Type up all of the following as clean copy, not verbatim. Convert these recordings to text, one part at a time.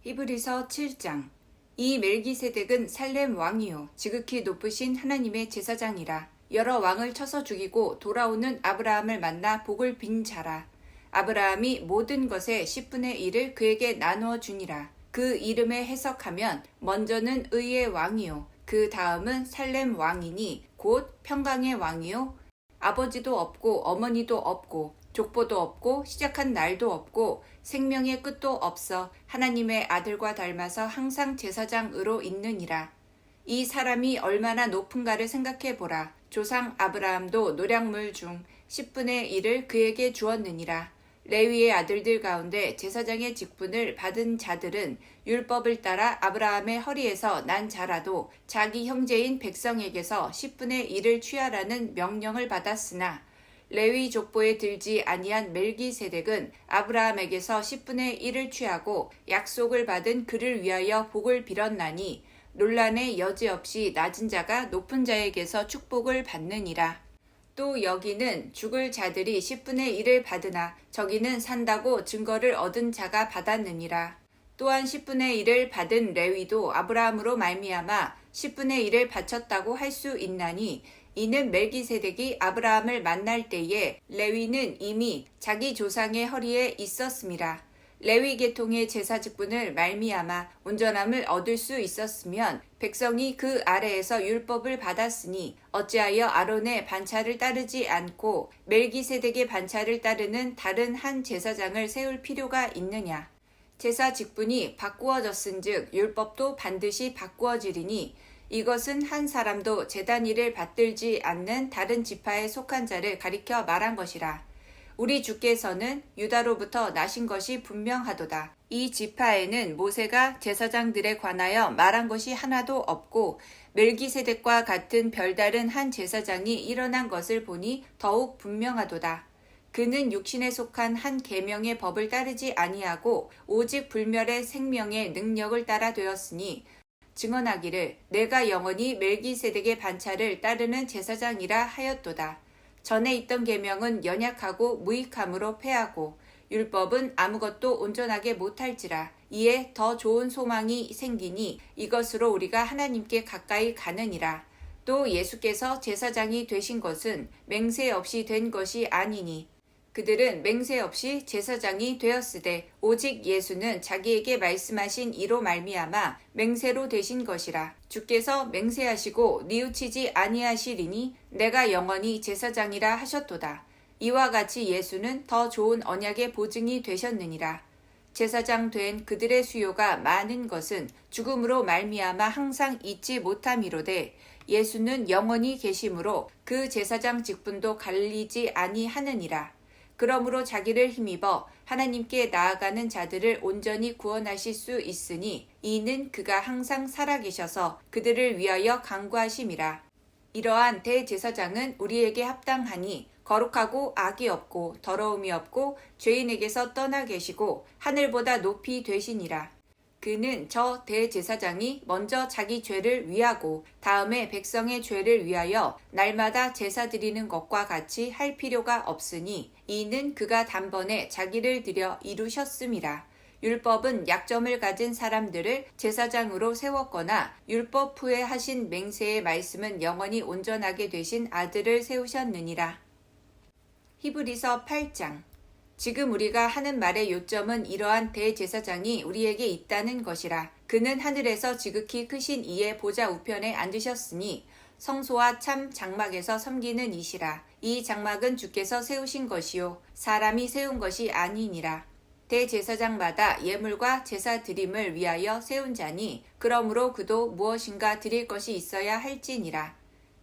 히브리서 7장. 이 멜기세덱은 살렘 왕이요 지극히 높으신 하나님의 제사장이라. 여러 왕을 쳐서 죽이고 돌아오는 아브라함을 만나 복을 빈 자라. 아브라함이 모든 것의 10분의 1을 그에게 나누어 주니라. 그 이름에 해석하면 먼저는 의의 왕이요 그 다음은 살렘 왕이니 곧 평강의 왕이요 아버지도 없고 어머니도 없고 족보도 없고 시작한 날도 없고 생명의 끝도 없어 하나님의 아들과 닮아서 항상 제사장으로 있느니라. 이 사람이 얼마나 높은가를 생각해 보라. 조상 아브라함도 노략물 중 10분의 1을 그에게 주었느니라. 레위의 아들들 가운데 제사장의 직분을 받은 자들은 율법을 따라 아브라함의 허리에서 난 자라도 자기 형제인 백성에게서 10분의 1을 취하라는 명령을 받았으나 레위 족보에 들지 아니한 멜기세덱은 아브라함에게서 10분의 1을 취하고 약속을 받은 그를 위하여 복을 빌었나니 논란의 여지없이 낮은 자가 높은 자에게서 축복을 받느니라. 또 여기는 죽을 자들이 10분의 1을 받으나 저기는 산다고 증거를 얻은 자가 받았느니라. 또한 10분의 1을 받은 레위도 아브라함으로 말미암아 10분의 1을 바쳤다고 할 수 있나니 이는 멜기세덱이 아브라함을 만날 때에 레위는 이미 자기 조상의 허리에 있었음이라. 레위 계통의 제사 직분을 말미암아 온전함을 얻을 수 있었으면 백성이 그 아래에서 율법을 받았으니 어찌하여 아론의 반차를 따르지 않고 멜기세덱의 반차를 따르는 다른 한 제사장을 세울 필요가 있느냐. 제사 직분이 바꾸어졌은즉 율법도 반드시 바꾸어지리니 이것은 한 사람도 제단 일을 받들지 않는 다른 지파에 속한 자를 가리켜 말한 것이라. 우리 주께서는 유다로부터 나신 것이 분명하도다. 이 지파에는 모세가 제사장들에 관하여 말한 것이 하나도 없고 멜기세덱과 같은 별다른 한 제사장이 일어난 것을 보니 더욱 분명하도다. 그는 육신에 속한 한 계명의 법을 따르지 아니하고 오직 불멸의 생명의 능력을 따라 되었으니 증언하기를 내가 영원히 멜기세덱의 반차를 따르는 제사장이라 하였도다. 전에 있던 계명은 연약하고 무익함으로 패하고 율법은 아무것도 온전하게 못할지라. 이에 더 좋은 소망이 생기니 이것으로 우리가 하나님께 가까이 가느니라. 또 예수께서 제사장이 되신 것은 맹세 없이 된 것이 아니니 그들은 맹세 없이 제사장이 되었으되 오직 예수는 자기에게 말씀하신 이로 말미암아 맹세로 되신 것이라. 주께서 맹세하시고 뉘우치지 아니하시리니 내가 영원히 제사장이라 하셨도다. 이와 같이 예수는 더 좋은 언약의 보증이 되셨느니라. 제사장 된 그들의 수요가 많은 것은 죽음으로 말미암아 항상 잊지 못함이로되 예수는 영원히 계심으로 그 제사장 직분도 갈리지 아니하느니라. 그러므로 자기를 힘입어 하나님께 나아가는 자들을 온전히 구원하실 수 있으니 이는 그가 항상 살아계셔서 그들을 위하여 간구하심이라. 이러한 대제사장은 우리에게 합당하니 거룩하고 악이 없고 더러움이 없고 죄인에게서 떠나 계시고 하늘보다 높이 되시니라. 그는 저 대제사장이 먼저 자기 죄를 위하고 다음에 백성의 죄를 위하여 날마다 제사 드리는 것과 같이 할 필요가 없으니 이는 그가 단번에 자기를 들여 이루셨음이라. 율법은 약점을 가진 사람들을 제사장으로 세웠거나 율법 후에 하신 맹세의 말씀은 영원히 온전하게 되신 아들을 세우셨느니라. 히브리서 8장. 지금 우리가 하는 말의 요점은 이러한 대제사장이 우리에게 있다는 것이라. 그는 하늘에서 지극히 크신 이의 보좌 우편에 앉으셨으니 성소와 참 장막에서 섬기는 이시라. 이 장막은 주께서 세우신 것이요 사람이 세운 것이 아니니라. 대제사장마다 예물과 제사 드림을 위하여 세운 자니 그러므로 그도 무엇인가 드릴 것이 있어야 할지니라.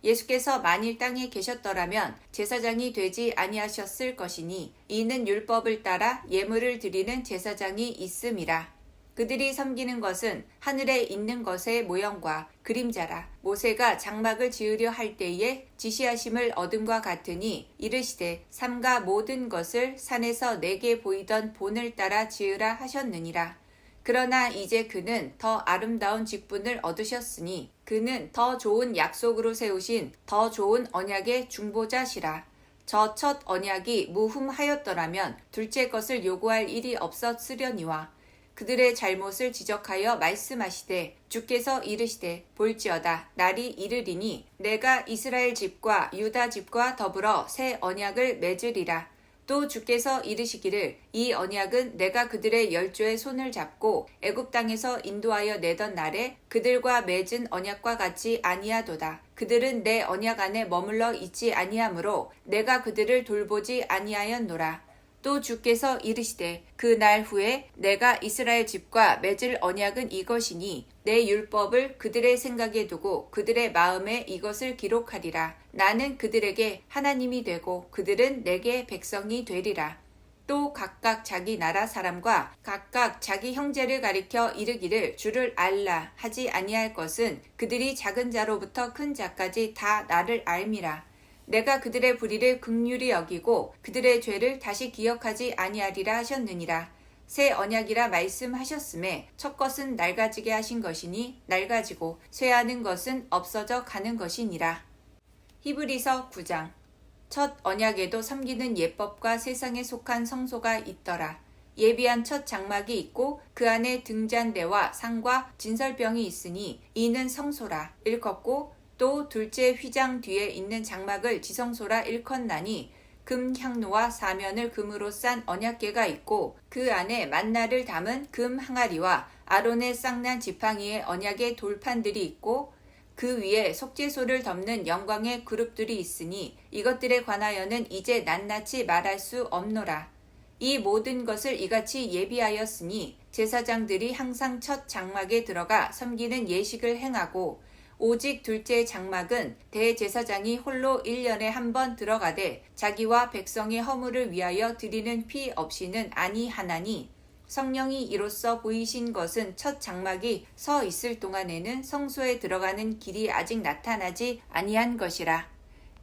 예수께서 만일 땅에 계셨더라면 제사장이 되지 아니하셨을 것이니 이는 율법을 따라 예물을 드리는 제사장이 있음이라. 그들이 섬기는 것은 하늘에 있는 것의 모형과 그림자라. 모세가 장막을 지으려 할 때에 지시하심을 얻음과 같으니 이르시되 삼가 모든 것을 산에서 내게 보이던 본을 따라 지으라 하셨느니라. 그러나 이제 그는 더 아름다운 직분을 얻으셨으니 그는 더 좋은 약속으로 세우신 더 좋은 언약의 중보자시라. 저 첫 언약이 무흠하였더라면 둘째 것을 요구할 일이 없었으려니와 그들의 잘못을 지적하여 말씀하시되 주께서 이르시되 볼지어다 날이 이르리니 내가 이스라엘 집과 유다 집과 더불어 새 언약을 맺으리라. 또 주께서 이르시기를 이 언약은 내가 그들의 열조의 손을 잡고 애굽 땅에서 인도하여 내던 날에 그들과 맺은 언약과 같이 아니하도다. 그들은 내 언약 안에 머물러 있지 아니하므로 내가 그들을 돌보지 아니하였노라. 또 주께서 이르시되 그 날 후에 내가 이스라엘 집과 맺을 언약은 이것이니 내 율법을 그들의 생각에 두고 그들의 마음에 이것을 기록하리라. 나는 그들에게 하나님이 되고 그들은 내게 백성이 되리라. 또 각각 자기 나라 사람과 각각 자기 형제를 가리켜 이르기를 주를 알라 하지 아니할 것은 그들이 작은 자로부터 큰 자까지 다 나를 알미라. 내가 그들의 불의를 긍휼히 여기고 그들의 죄를 다시 기억하지 아니하리라 하셨느니라. 새 언약이라 말씀하셨음에 첫 것은 낡아지게 하신 것이니 낡아지고 쇠하는 것은 없어져 가는 것이니라. 히브리서 9장. 첫 언약에도 섬기는 예법과 세상에 속한 성소가 있더라. 예비한 첫 장막이 있고 그 안에 등잔대와 상과 진설병이 있으니 이는 성소라 일컫고 또 둘째 휘장 뒤에 있는 장막을 지성소라 일컫나니 금 향로와 사면을 금으로 싼 언약궤가 있고 그 안에 만나를 담은 금 항아리와 아론의 쌍난 지팡이의 언약의 돌판들이 있고 그 위에 속죄소를 덮는 영광의 그룹들이 있으니 이것들에 관하여는 이제 낱낱이 말할 수 없노라. 이 모든 것을 이같이 예비하였으니 제사장들이 항상 첫 장막에 들어가 섬기는 예식을 행하고 오직 둘째 장막은 대제사장이 홀로 1년에 한 번 들어가되 자기와 백성의 허물을 위하여 드리는 피 없이는 아니하나니 성령이 이로써 보이신 것은 첫 장막이 서 있을 동안에는 성소에 들어가는 길이 아직 나타나지 아니한 것이라.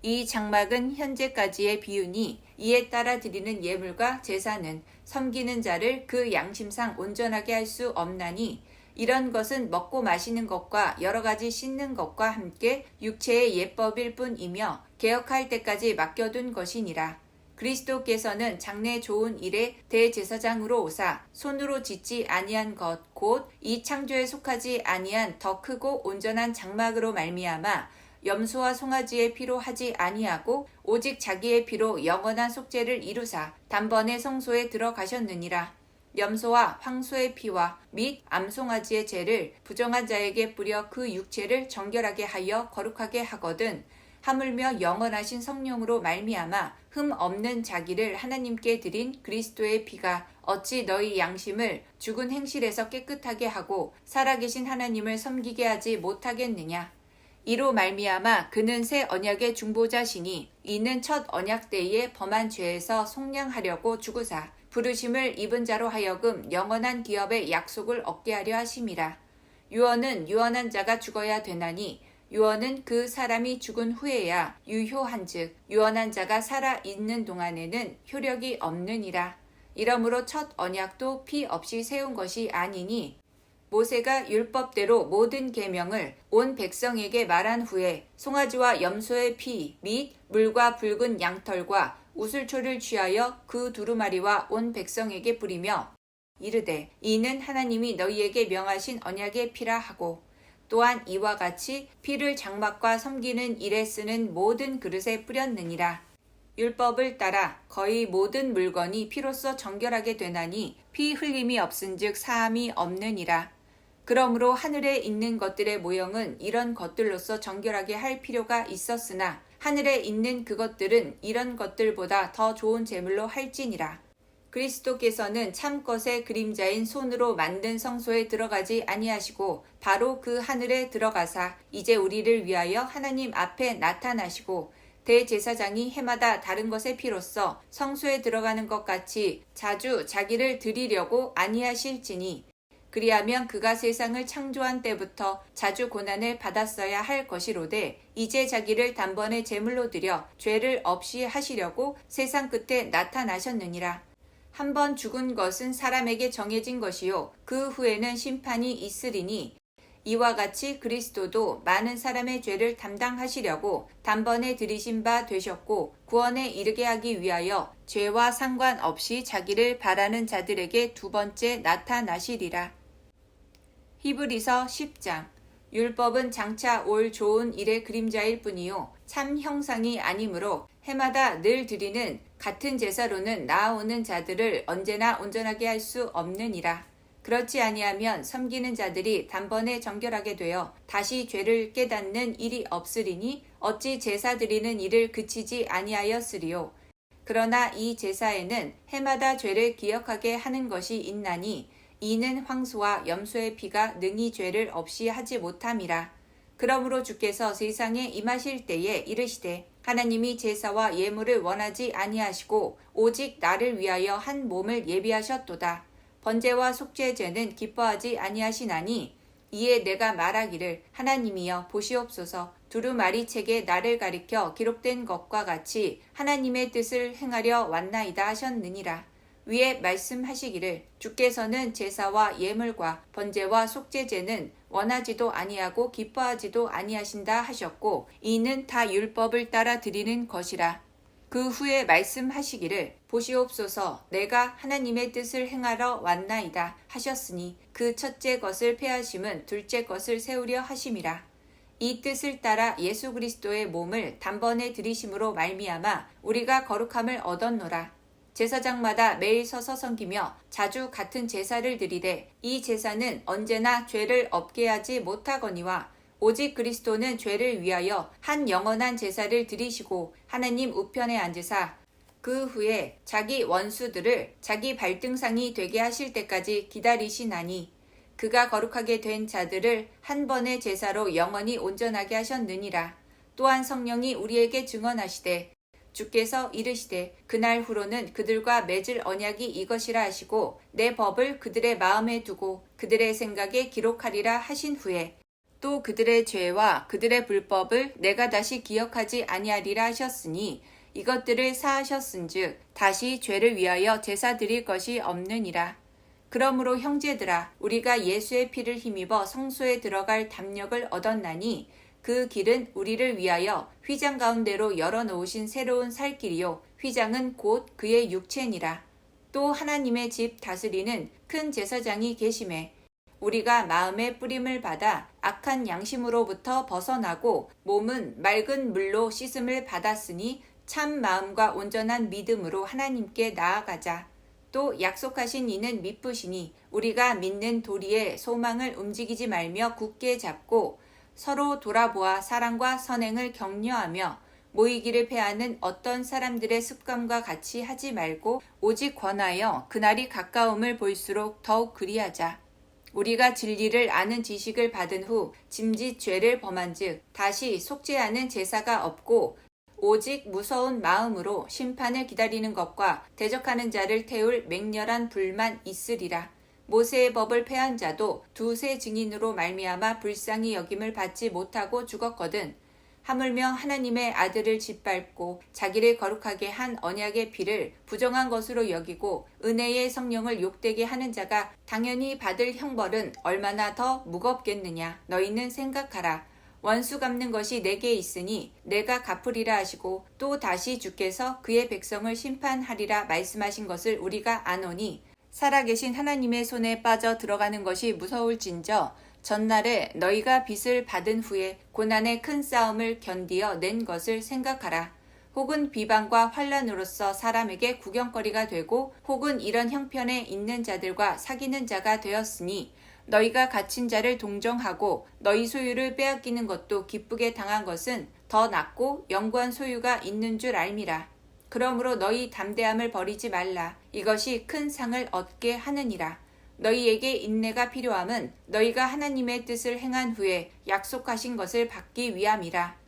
이 장막은 현재까지의 비유니 이에 따라 드리는 예물과 제사는 섬기는 자를 그 양심상 온전하게 할 수 없나니 이런 것은 먹고 마시는 것과 여러 가지 씻는 것과 함께 육체의 예법일 뿐이며 개혁할 때까지 맡겨둔 것이니라. 그리스도께서는 장래 좋은 일에 대제사장으로 오사 손으로 짓지 아니한 것 곧 이 창조에 속하지 아니한 더 크고 온전한 장막으로 말미암아 염소와 송아지의 피로 하지 아니하고 오직 자기의 피로 영원한 속죄를 이루사 단번에 성소에 들어가셨느니라. 염소와 황소의 피와 및 암송아지의 죄를 부정한 자에게 뿌려 그 육체를 정결하게 하여 거룩하게 하거든 하물며 영원하신 성령으로 말미암아 흠 없는 자기를 하나님께 드린 그리스도의 피가 어찌 너희 양심을 죽은 행실에서 깨끗하게 하고 살아계신 하나님을 섬기게 하지 못하겠느냐. 이로 말미암아 그는 새 언약의 중보자시니 이는 첫 언약 때에 범한 죄에서 속량하려고 죽으사 부르심을 입은 자로 하여금 영원한 기업의 약속을 얻게 하려 하심이라. 유언은 유언한 자가 죽어야 되나니 유언은 그 사람이 죽은 후에야 유효한즉 유언한 자가 살아있는 동안에는 효력이 없느니라. 이러므로 첫 언약도 피 없이 세운 것이 아니니 모세가 율법대로 모든 계명을 온 백성에게 말한 후에 송아지와 염소의 피 및 물과 붉은 양털과 우슬초를 취하여 그 두루마리와 온 백성에게 뿌리며 이르되 이는 하나님이 너희에게 명하신 언약의 피라 하고 또한 이와 같이 피를 장막과 섬기는 일에 쓰는 모든 그릇에 뿌렸느니라. 율법을 따라 거의 모든 물건이 피로써 정결하게 되나니 피 흘림이 없은즉 사함이 없느니라. 그러므로 하늘에 있는 것들의 모형은 이런 것들로서 정결하게 할 필요가 있었으나 하늘에 있는 그것들은 이런 것들보다 더 좋은 제물로 할지니라. 그리스도께서는 참것의 그림자인 손으로 만든 성소에 들어가지 아니하시고 바로 그 하늘에 들어가사 이제 우리를 위하여 하나님 앞에 나타나시고 대제사장이 해마다 다른 것의 피로써 성소에 들어가는 것 같이 자주 자기를 드리려고 아니하실지니 그리하면 그가 세상을 창조한 때부터 자주 고난을 받았어야 할 것이로되 이제 자기를 단번에 제물로 드려 죄를 없이 하시려고 세상 끝에 나타나셨느니라. 한 번 죽은 것은 사람에게 정해진 것이요 그 후에는 심판이 있으리니 이와 같이 그리스도도 많은 사람의 죄를 담당하시려고 단번에 들이신 바 되셨고 구원에 이르게 하기 위하여 죄와 상관없이 자기를 바라는 자들에게 두 번째 나타나시리라. 히브리서 10장. 율법은 장차 올 좋은 일의 그림자일 뿐이요 참 형상이 아니므로 해마다 늘 드리는 같은 제사로는 나아오는 자들을 언제나 온전하게 할 수 없느니라. 그렇지 아니하면 섬기는 자들이 단번에 정결하게 되어 다시 죄를 깨닫는 일이 없으리니 어찌 제사 드리는 일을 그치지 아니하였으리요. 그러나 이 제사에는 해마다 죄를 기억하게 하는 것이 있나니 이는 황소와 염소의 피가 능히 죄를 없이 하지 못함이라. 그러므로 주께서 세상에 임하실 때에 이르시되 하나님이 제사와 예물을 원하지 아니하시고 오직 나를 위하여 한 몸을 예비하셨도다. 번제와 속죄제는 기뻐하지 아니하시나니 이에 내가 말하기를 하나님이여 보시옵소서 두루마리 책에 나를 가리켜 기록된 것과 같이 하나님의 뜻을 행하려 왔나이다 하셨느니라. 위에 말씀하시기를 주께서는 제사와 예물과 번제와 속죄제는 원하지도 아니하고 기뻐하지도 아니하신다 하셨고 이는 다 율법을 따라 드리는 것이라. 그 후에 말씀하시기를 보시옵소서 내가 하나님의 뜻을 행하러 왔나이다 하셨으니 그 첫째 것을 폐하심은 둘째 것을 세우려 하심이라. 이 뜻을 따라 예수 그리스도의 몸을 단번에 들이심으로 말미암아 우리가 거룩함을 얻었노라. 제사장마다 매일 서서 섬기며 자주 같은 제사를 드리되 이 제사는 언제나 죄를 없게 하지 못하거니와 오직 그리스도는 죄를 위하여 한 영원한 제사를 드리시고 하나님 우편에 앉으사 그 후에 자기 원수들을 자기 발등상이 되게 하실 때까지 기다리시나니 그가 거룩하게 된 자들을 한 번의 제사로 영원히 온전하게 하셨느니라. 또한 성령이 우리에게 증언하시되 주께서 이르시되 그날 후로는 그들과 맺을 언약이 이것이라 하시고 내 법을 그들의 마음에 두고 그들의 생각에 기록하리라 하신 후에 또 그들의 죄와 그들의 불법을 내가 다시 기억하지 아니하리라 하셨으니 이것들을 사하셨은즉 다시 죄를 위하여 제사 드릴 것이 없느니라. 그러므로 형제들아 우리가 예수의 피를 힘입어 성소에 들어갈 담력을 얻었나니 그 길은 우리를 위하여 휘장 가운데로 열어놓으신 새로운 살 길이요 휘장은 곧 그의 육체니라. 또 하나님의 집 다스리는 큰 제사장이 계심에 우리가 마음의 뿌림을 받아 악한 양심으로부터 벗어나고 몸은 맑은 물로 씻음을 받았으니 참 마음과 온전한 믿음으로 하나님께 나아가자. 또 약속하신 이는 미쁘시니 우리가 믿는 도리에 소망을 움직이지 말며 굳게 잡고 서로 돌아보아 사랑과 선행을 격려하며 모이기를 패하는 어떤 사람들의 습관과 같이 하지 말고 오직 권하여 그날이 가까움을 볼수록 더욱 그리하자. 우리가 진리를 아는 지식을 받은 후 짐짓 죄를 범한즉 다시 속죄하는 제사가 없고 오직 무서운 마음으로 심판을 기다리는 것과 대적하는 자를 태울 맹렬한 불만 있으리라. 모세의 법을 폐한 자도 두세 증인으로 말미암아 불쌍히 여김을 받지 못하고 죽었거든. 하물며 하나님의 아들을 짓밟고 자기를 거룩하게 한 언약의 피를 부정한 것으로 여기고 은혜의 성령을 욕되게 하는 자가 당연히 받을 형벌은 얼마나 더 무겁겠느냐. 너희는 생각하라. 원수 갚는 것이 내게 있으니 내가 갚으리라 하시고 또 다시 주께서 그의 백성을 심판하리라 말씀하신 것을 우리가 아노니 살아계신 하나님의 손에 빠져 들어가는 것이 무서울진저 전날에 너희가 빚을 받은 후에 고난의 큰 싸움을 견디어 낸 것을 생각하라. 혹은 비방과 환난으로서 사람에게 구경거리가 되고 혹은 이런 형편에 있는 자들과 사귀는 자가 되었으니 너희가 갇힌 자를 동정하고 너희 소유를 빼앗기는 것도 기쁘게 당한 것은 더 낫고 영구한 소유가 있는 줄 알미라. 그러므로 너희 담대함을 버리지 말라. 이것이 큰 상을 얻게 하느니라. 너희에게 인내가 필요함은 너희가 하나님의 뜻을 행한 후에 약속하신 것을 받기 위함이라.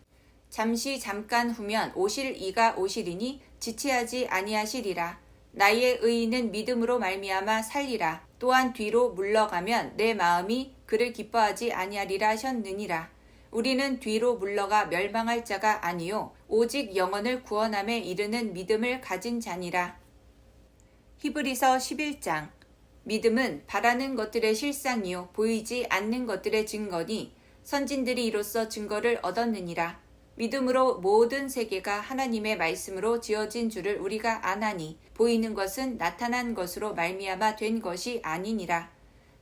잠깐 후면 오실 이가 오시리니 지체하지 아니하시리라. 나의 의인은 믿음으로 말미암아 살리라. 또한 뒤로 물러가면 내 마음이 그를 기뻐하지 아니하리라 하셨느니라. 우리는 뒤로 물러가 멸망할 자가 아니요 오직 영혼을 구원함에 이르는 믿음을 가진 자니라. 히브리서 11장. 믿음은 바라는 것들의 실상이요 보이지 않는 것들의 증거니 선진들이 이로써 증거를 얻었느니라. 믿음으로 모든 세계가 하나님의 말씀으로 지어진 줄을 우리가 아나니 보이는 것은 나타난 것으로 말미암아 된 것이 아니니라.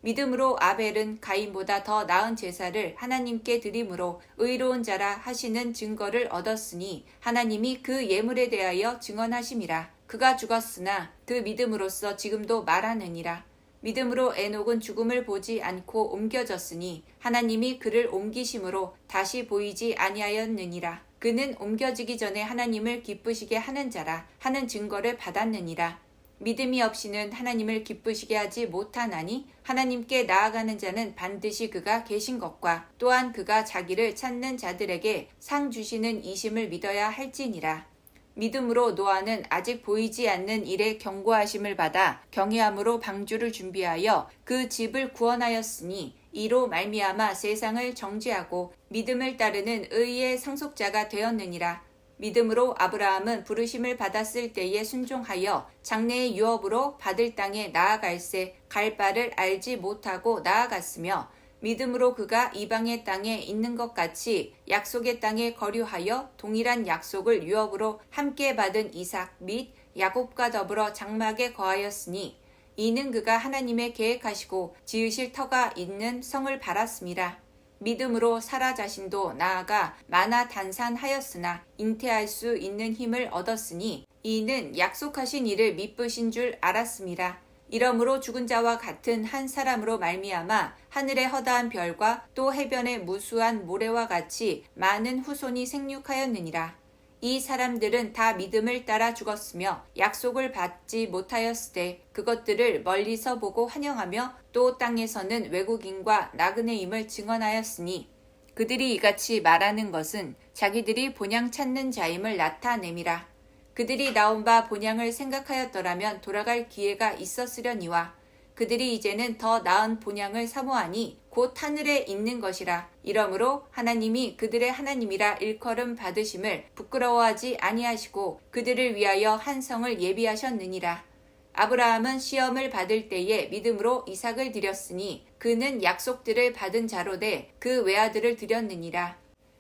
믿음으로 아벨은 가인보다 더 나은 제사를 하나님께 드림으로 의로운 자라 하시는 증거를 얻었으니 하나님이 그 예물에 대하여 증언하심이라. 그가 죽었으나 그 믿음으로써 지금도 말하느니라. 믿음으로 에녹은 죽음을 보지 않고 옮겨졌으니 하나님이 그를 옮기심으로 다시 보이지 아니하였느니라. 그는 옮겨지기 전에 하나님을 기쁘시게 하는 자라 하는 증거를 받았느니라. 믿음이 없이는 하나님을 기쁘시게 하지 못하나니 하나님께 나아가는 자는 반드시 그가 계신 것과 또한 그가 자기를 찾는 자들에게 상 주시는 이심을 믿어야 할지니라. 믿음으로 노아는 아직 보이지 않는 일에 경고하심을 받아 경외함으로 방주를 준비하여 그 집을 구원하였으니 이로 말미암아 세상을 정죄하고 믿음을 따르는 의의 상속자가 되었느니라. 믿음으로 아브라함은 부르심을 받았을 때에 순종하여 장래의 유업으로 받을 땅에 나아갈새 갈 바를 알지 못하고 나아갔으며 믿음으로 그가 이방의 땅에 있는 것 같이 약속의 땅에 거류하여 동일한 약속을 유업으로 함께 받은 이삭 및 야곱과 더불어 장막에 거하였으니 이는 그가 하나님의 계획하시고 지으실 터가 있는 성을 바랐습니다. 믿음으로 사라 자신도 나아가 만화단산하였으나 잉태할 수 있는 힘을 얻었으니 이는 약속하신 이를 미쁘신 줄 알았습니다. 이러므로 죽은 자와 같은 한 사람으로 말미암아 하늘의 허다한 별과 또 해변의 무수한 모래와 같이 많은 후손이 생육하였느니라. 이 사람들은 다 믿음을 따라 죽었으며 약속을 받지 못하였으되 그것들을 멀리서 보고 환영하며 또 땅에서는 외국인과 나그네임을 증언하였으니 그들이 이같이 말하는 것은 자기들이 본향 찾는 자임을 나타냄이라. 그들이 나온 바 본향을 생각하였더라면 돌아갈 기회가 있었으려니와 그들이 이제는 더 나은 본향을 사모하니 곧 하늘에 있는 것이라. 이러므로 하나님이 그들의 하나님이라 일컬음 받으심을 부끄러워하지 아니하시고 그들을 위하여 한 성을 예비하셨느니라. 아브라함은 시험을 받을 때에 믿음으로 이삭을 드렸으니 그는 약속들을 받은 자로 돼 그 외아들을 드렸느니라.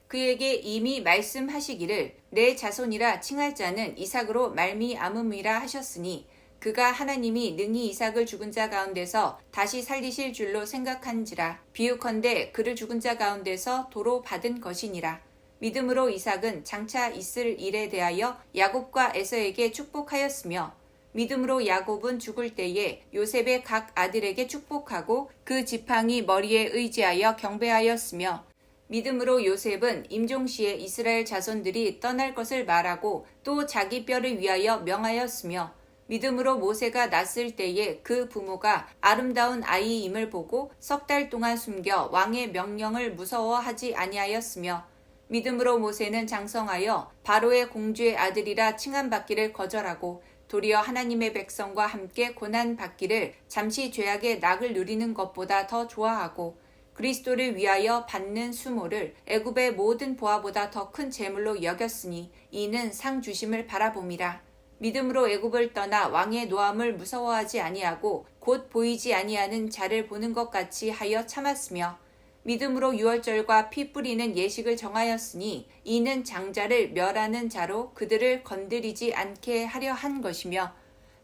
그에게 이미 말씀하시기를 내 자손이라 칭할 자는 이삭으로 말미암음이라 하셨으니 그가 하나님이 능히 이삭을 죽은 자 가운데서 다시 살리실 줄로 생각한지라. 비유컨대 그를 죽은 자 가운데서 도로 받은 것이니라. 믿음으로 이삭은 장차 있을 일에 대하여 야곱과 에서에게 축복하였으며 믿음으로 야곱은 죽을 때에 요셉의 각 아들에게 축복하고 그 지팡이 머리에 의지하여 경배하였으며 믿음으로 요셉은 임종시에 이스라엘 자손들이 떠날 것을 말하고 또 자기 뼈를 위하여 명하였으며 믿음으로 모세가 낳았을 때에 그 부모가 아름다운 아이임을 보고 석 달 동안 숨겨 왕의 명령을 무서워하지 아니하였으며 믿음으로 모세는 장성하여 바로의 공주의 아들이라 칭함받기를 거절하고 도리어 하나님의 백성과 함께 고난받기를 잠시 죄악의 낙을 누리는 것보다 더 좋아하고 그리스도를 위하여 받는 수모를 애굽의 모든 보화보다 더 큰 재물로 여겼으니 이는 상 주심을 바라봄이라. 믿음으로 애굽을 떠나 왕의 노함을 무서워하지 아니하고 곧 보이지 아니하는 자를 보는 것 같이 하여 참았으며 믿음으로 유월절과 피 뿌리는 예식을 정하였으니 이는 장자를 멸하는 자로 그들을 건드리지 않게 하려 한 것이며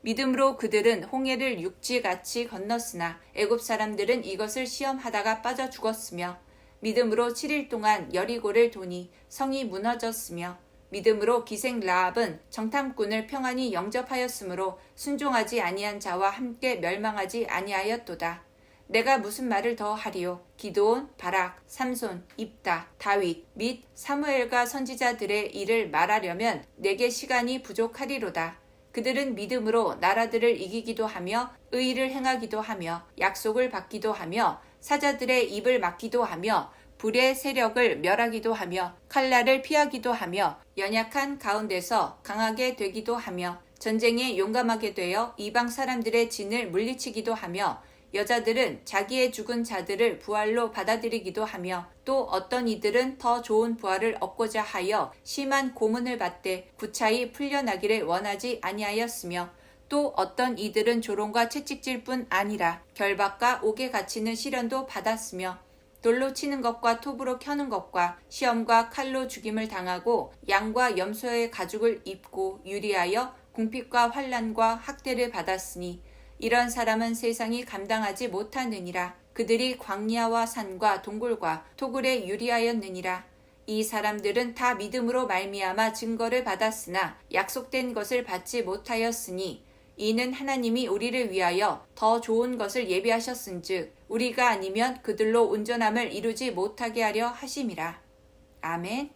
믿음으로 그들은 홍해를 육지같이 건넜으나 애굽 사람들은 이것을 시험하다가 빠져 죽었으며 믿음으로 7일 동안 여리고를 도니 성이 무너졌으며 믿음으로 기생 라합은 정탐꾼을 평안히 영접하였으므로 순종하지 아니한 자와 함께 멸망하지 아니하였도다. 내가 무슨 말을 더 하리요? 기드온, 바락, 삼손, 입다, 다윗 및 사무엘과 선지자들의 일을 말하려면 내게 시간이 부족하리로다. 그들은 믿음으로 나라들을 이기기도 하며 의를 행하기도 하며 약속을 받기도 하며 사자들의 입을 막기도 하며 불의 세력을 멸하기도 하며 칼날을 피하기도 하며 연약한 가운데서 강하게 되기도 하며 전쟁에 용감하게 되어 이방 사람들의 진을 물리치기도 하며 여자들은 자기의 죽은 자들을 부활로 받아들이기도 하며 또 어떤 이들은 더 좋은 부활을 얻고자 하여 심한 고문을 받되 구차히 풀려나기를 원하지 아니하였으며 또 어떤 이들은 조롱과 채찍질 뿐 아니라 결박과 옥에 갇히는 시련도 받았으며 돌로 치는 것과 톱으로 켜는 것과 시험과 칼로 죽임을 당하고 양과 염소의 가죽을 입고 유리하여 궁핍과 환난과 학대를 받았으니 이런 사람은 세상이 감당하지 못하느니라. 그들이 광야와 산과 동굴과 토굴에 유리하였느니라. 이 사람들은 다 믿음으로 말미암아 증거를 받았으나 약속된 것을 받지 못하였으니 이는 하나님이 우리를 위하여 더 좋은 것을 예비하셨은즉 우리가 아니면 그들로 온전함을 이루지 못하게 하려 하심이라. 아멘.